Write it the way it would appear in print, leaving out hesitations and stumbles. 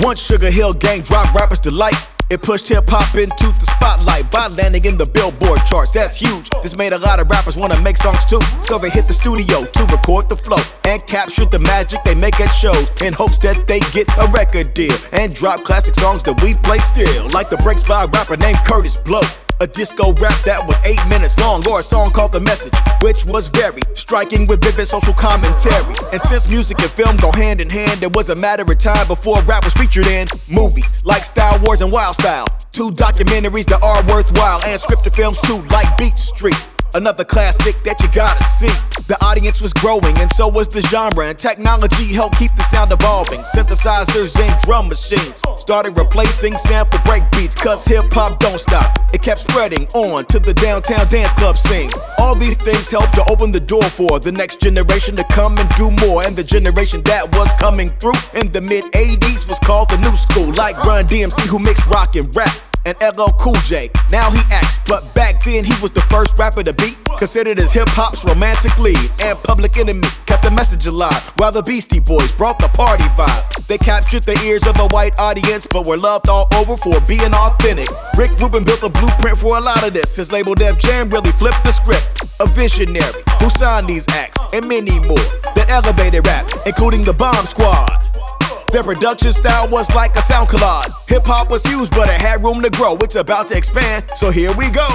Once Sugar Hill Gang dropped Rappers Delight, it pushed hip-hop into the spotlight by landing in the Billboard charts. That's huge. This made a lot of rappers wanna make songs too, so they hit the studio to record the flow and capture the magic they make at shows in hopes that they get a record deal and drop classic songs that we play still, like the breaks by a rapper named Curtis Blow, a disco rap that was 8 minutes long, or a song called The Message, which was very striking with vivid social commentary. And since music and film go hand in hand, it was a matter of time before rap was featured in movies like Star Wars and Wild Style, 2 documentaries that are worthwhile, and scripted films too, like Beat Street, another classic that you gotta see. The audience was growing and so was the genre, and technology helped keep the sound evolving. Synthesizers and drum machines started replacing sample break beats, cause hip-hop don't stop. It kept spreading on to the downtown dance club scene. All these things helped to open the door for the next generation to come and do more, and the generation that was coming through in the mid-80s was called the new school, like Run DMC, who mixed rock and rap, and LL Cool J. Now he acts, but back then he was the first rapper to be considered as hip-hop's romantic lead. And Public Enemy kept the message alive, while the Beastie Boys brought the party vibe. They captured the ears of a white audience, but were loved all over for being authentic. Rick Rubin built a blueprint for a lot of this. His label Def Jam really flipped the script. A visionary who signed these acts and many more that elevated rap, including the Bomb Squad. Their production style was like a sound collage. Hip-hop was huge, but it had room to grow. It's about to expand, so here we go.